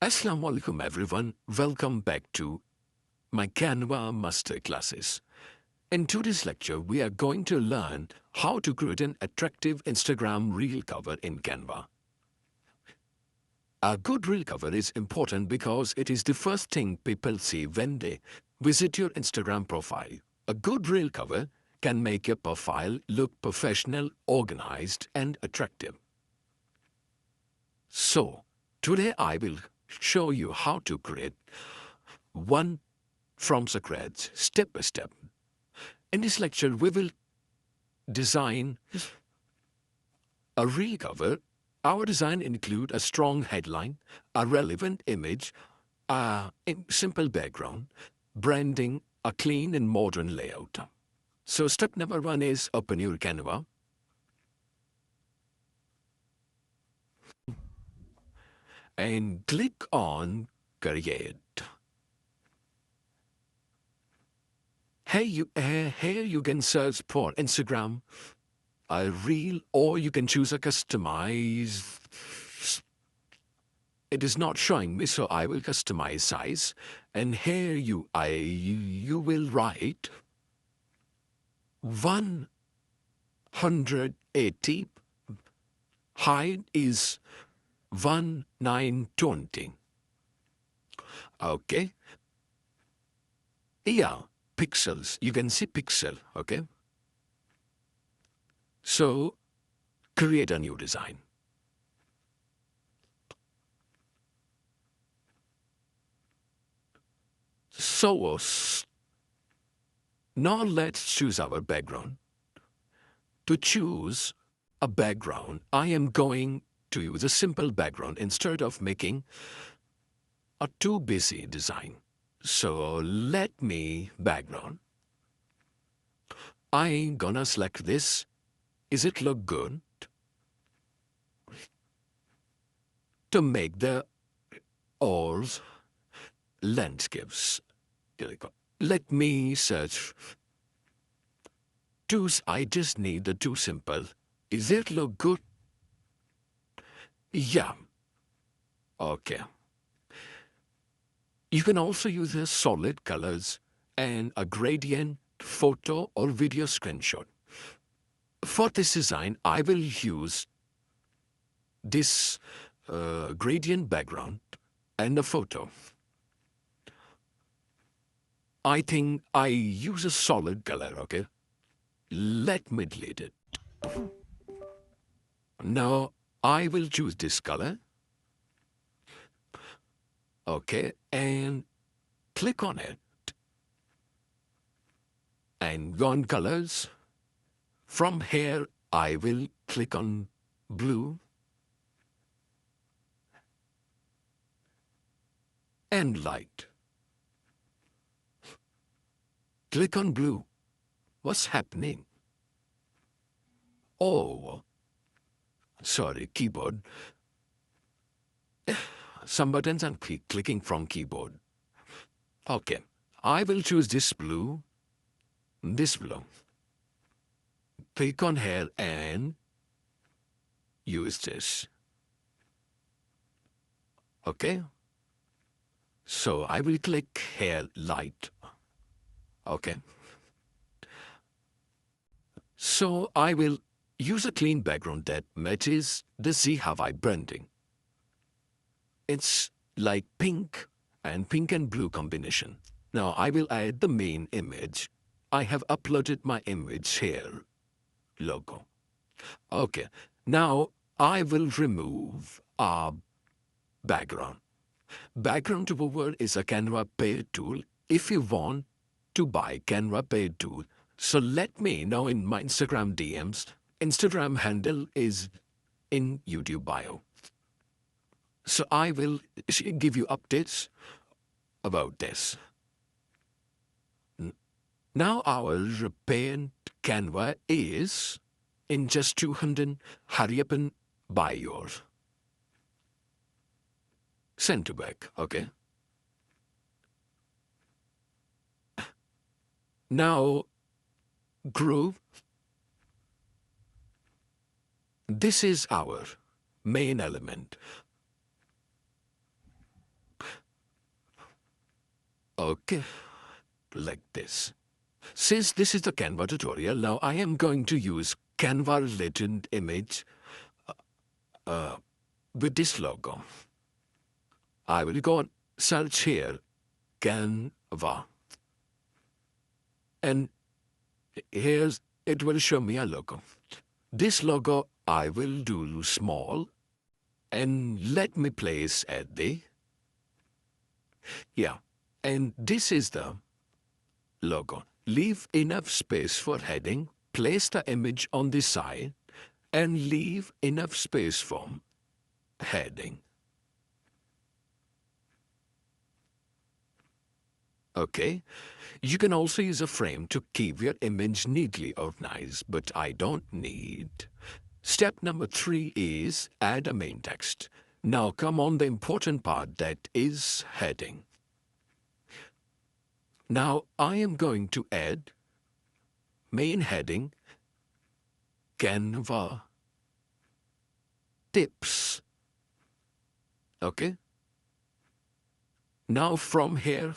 Assalamu alaikum everyone. Welcome back to my Canva Masterclasses. In today's lecture, we are going to learn how to create an attractive Instagram reel cover in Canva. A good reel cover is important because it is the first thing people see when they visit your Instagram profile. A good reel cover can make your profile look professional, organized, and attractive. So, today I will show you how to create one from scratch, step by step. In this lecture, we will design a reel cover. Our design include a strong headline, a relevant image, a simple background, branding, a clean and modern layout. So step number one is open your Canva and click on Create. Here you can search for Instagram, a reel, or you can choose a customize. It is not showing me, so I will customize size. And here you will write 180. Height is 1920. Okay. Yeah, pixels. You can see pixel. Okay. So create a new design. So now let's choose our background. To choose a background, I am going to use a simple background instead of making a too busy design. So let me background. I'm gonna select this. Is it look good? To make the all landscapes. Let me search. I just need the two simple. Is it look good? Yeah. Okay. You can also use the solid colors and a gradient photo or video screenshot. For this design, I will use this gradient background and a photo. I think I use a solid color, okay? Let me delete it. Now, I will choose this color. Okay, and click on it. And go on colors. From here, I will click on blue and light. Click on blue. What's happening? Oh, sorry, keyboard. Some buttons I'm clicking from keyboard. Okay, I will choose this blue. This blue. Click on here and use this. Okay? So I will click here light. Okay. So I will use a clean background that matches the ZHawaii branding. It's like pink and blue combination. Now I will add the main image. I have uploaded my image here. Logo. Okay. Now I will remove our background. Background remover is a Canva paid tool if you want to buy Canva paid tool. So let me know in my Instagram DMs. Instagram handle is in YouTube bio. So I will give you updates about this. Now our paid Canva is in just 200. Hurry up and buy yours. Send to back, okay? Now, group. This is our main element. Okay, like this. Since this is the Canva tutorial, now I am going to use Canva related image with this logo. I will go and search here, Canva. And here's, it will show me a logo. This logo I will do small and let me place at the, yeah. And this is the logo. Leave enough space for heading, place the image on the side, and leave enough space for heading. Okay? You can also use a frame to keep your image neatly organized, but I don't need. Step number 3 is add a main text. Now come on the important part, that is heading. Now I am going to add main heading, Canva tips. Okay? Now from here,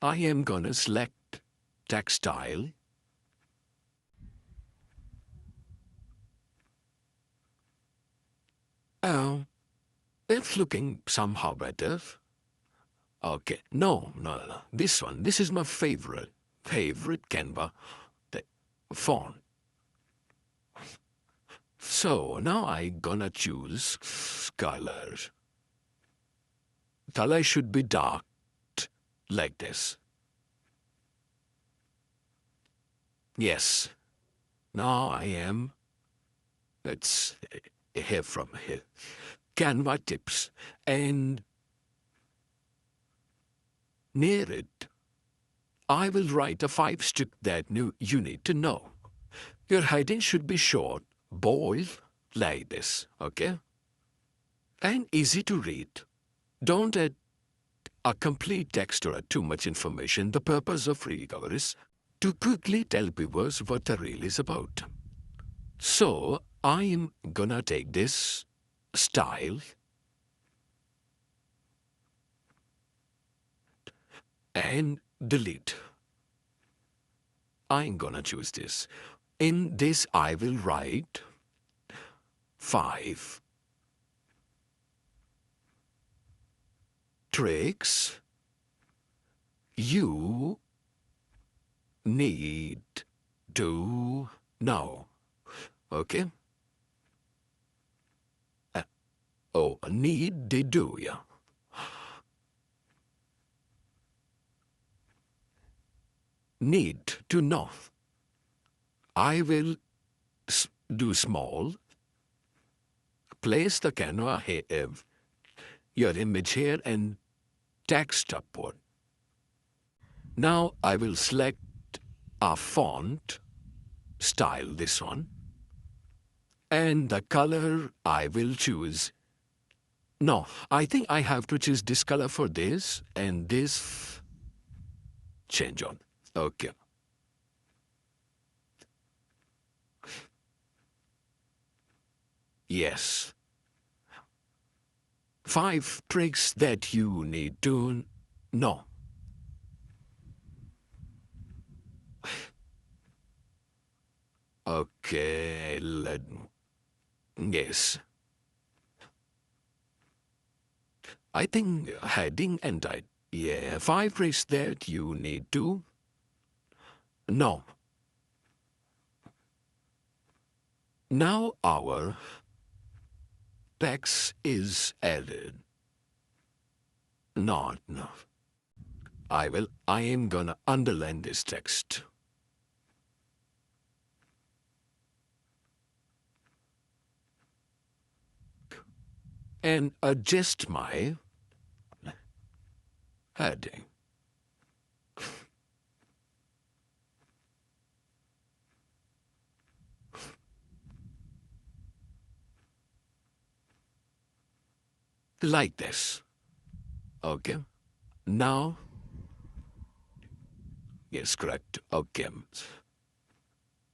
I am gonna select text style. Oh, it's looking somehow better. Okay, no. This one, this is my favorite Canva the font. So now I gonna choose colors. Color should be dark, like this. Yes. Now I am. Let's hear from here. Canva tips, and near it, I will write a 5-stick that you need to know. Your heading should be short, bold, like this, okay? And easy to read. Don't add a complete text or too much information. The purpose of recover is to quickly tell viewers what the reel is about. So I am gonna take this style and delete. I'm gonna choose this. In this I will write 5 tricks you need to know. Okay? Need to do, yeah. Need to know. I will do small. Place the Canva here, your image here, and text upward. Now I will select a font, style this one, and the color I will choose. No, I think I have to choose this color for this, and this change on. Okay. Yes. 5 tricks that you need to know. Okay, yes. I think heading and title. Yeah, 5 tricks that you need to know. Now our text is added. Not no. I am gonna underline this text. And adjust my heading. Like this. Okay. Now, yes, correct. Okay.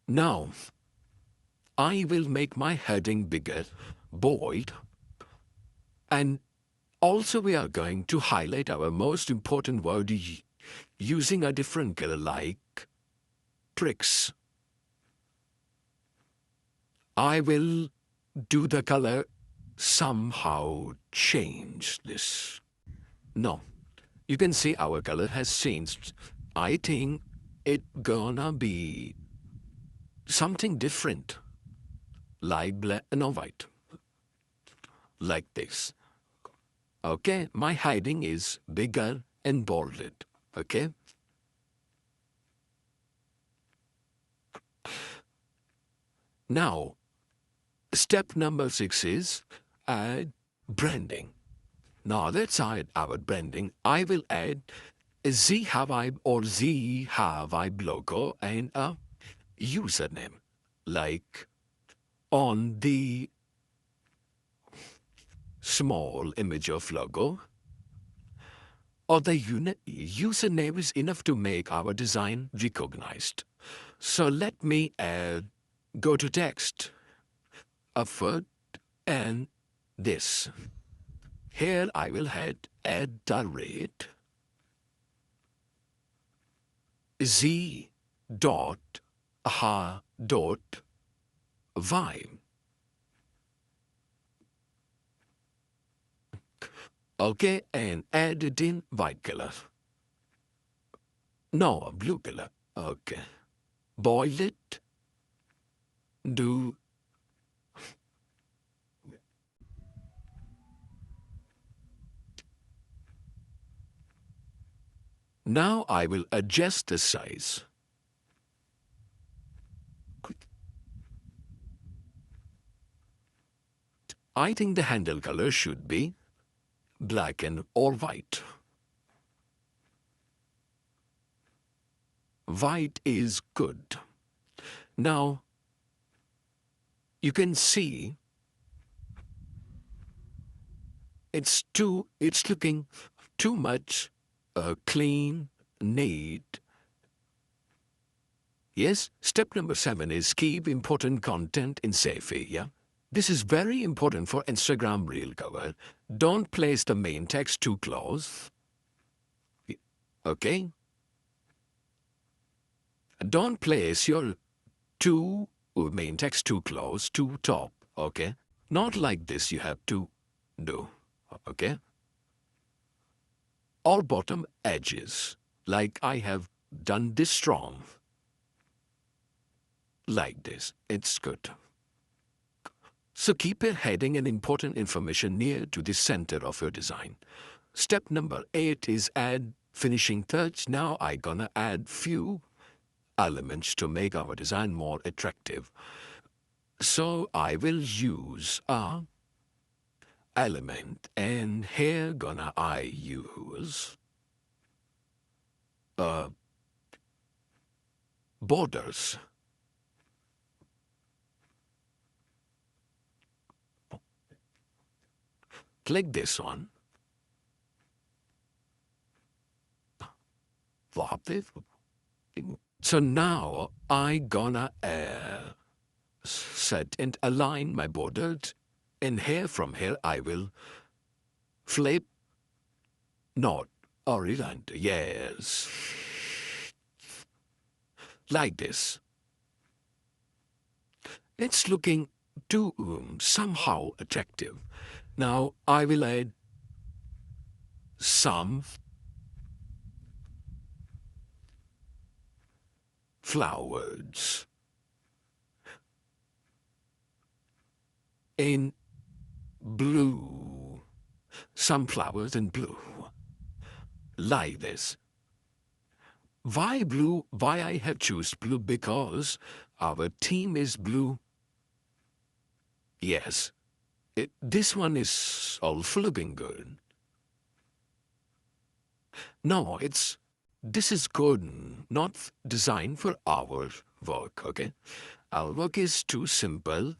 Now, I will make my heading bigger, bold, and Also, we are going to highlight our most important word using a different color like pricks. I will do the color somehow change this. No, you can see our color has changed. I think it gonna be something different, like black, no white, like this. Okay, my hiding is bigger and bolded. Okay. Now, step number 6 is add branding. Now let's add our branding. I will add a Z Havibe or Z Havibe logo and a username, like on the small image of logo, or the username is enough to make our design recognized. So let me go to text, upward, and this. Here I will add the rate Z dot ha dot vibe. Okay, and add it in white color. No, blue color. Okay. Boil it. Do. Now I will adjust the size. I think the handle color should be black and or white. White is good. Now, you can see it's looking too much clean, neat. Yes, step number 7 is keep important content in safe area. This is very important for Instagram reel cover. Don't place the main text too close. Okay? Don't place your main text too close to top. Okay? Not like this you have to do. Okay? Or bottom edges, like I have done this strong. Like this. It's good. So keep your heading and important information near to the center of your design. Step number 8 is add finishing touch. Now I'm gonna add few elements to make our design more attractive. So I will use a element, and here gonna I use borders. Click this one. So now I gonna set and align my borders, and here from here I will flip not horizontal. Yes, like this. It's looking too somehow attractive. Now I will add some flowers in blue. Some flowers in blue. Like this. Why blue? Why I have choose blue? Because our theme is blue. Yes. This one is also looking good. No, this is good, not designed for our work, okay? Our work is too simple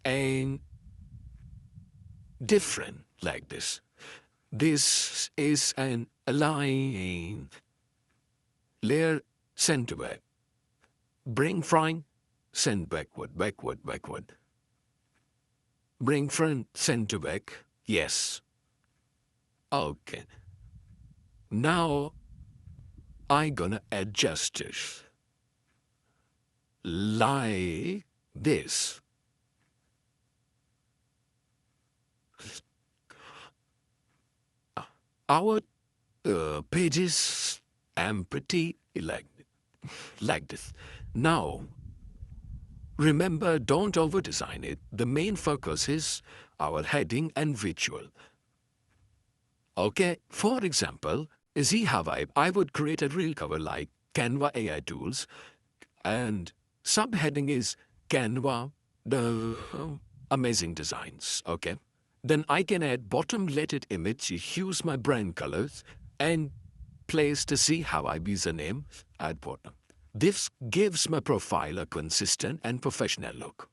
and different like this. This is an align layer send back. Bring front, send backward, backward, backward. Bring front, send to back, yes. Okay. Now I gonna adjust it like this. Our pages am pretty like this. Now, remember, don't over-design it. The main focus is our heading and visual. Okay, for example, see how I would create a reel cover like Canva AI tools, and subheading is Canva, the amazing designs. Okay, then I can add bottom lettered image, use my brand colors, and place the see how I username at bottom. This gives my profile a consistent and professional look.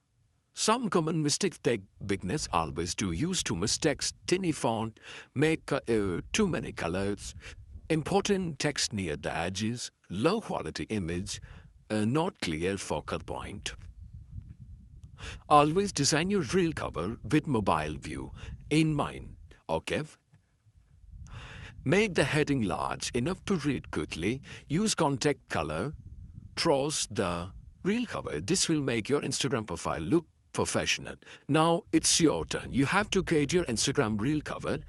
Some common mistakes tech beginners always do: use too much text, tiny font, make too many colors, important text near the edges, low quality image, not clear focal point. Always design your reel cover with mobile view in mind. Okay? Make the heading large enough to read quickly. Use contact color. Trust the reel cover. This will make your Instagram profile look professional. Now it's your turn. You have to create your Instagram reel cover.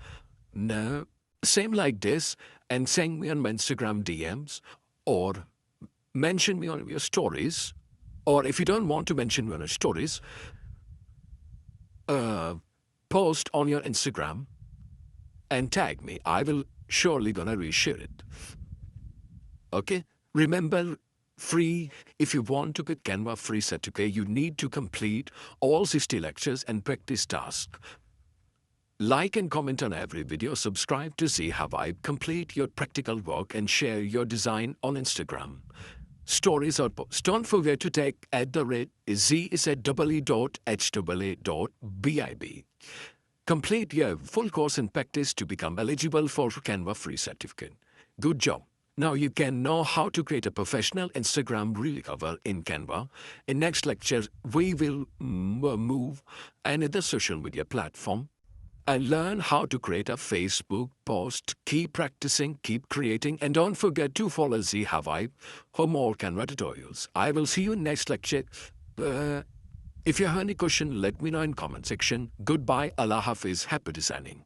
No, same like this, and send me on my Instagram DMs, or mention me on your stories. Or if you don't want to mention me on your stories, post on your Instagram and tag me. I will surely gonna reshare it. Okay? Remember, free. If you want to get Canva free certificate, you need to complete all 60 lectures and practice tasks. Like and comment on every video, subscribe to see how I complete your practical work, and share your design on Instagram. Stories or posts. Don't forget to tag @ZSWE.HAA.bib. Complete your full course and practice to become eligible for Canva free certificate. Good job. Now you can know how to create a professional Instagram reel cover in Canva. In next lecture, we will move another social media platform and learn how to create a Facebook post. Keep practicing, keep creating, and don't forget to follow Z Hawaii for more Canva tutorials. I will see you in next lecture. If you have any question, let me know in comment section. Goodbye, Allah Hafiz, happy designing.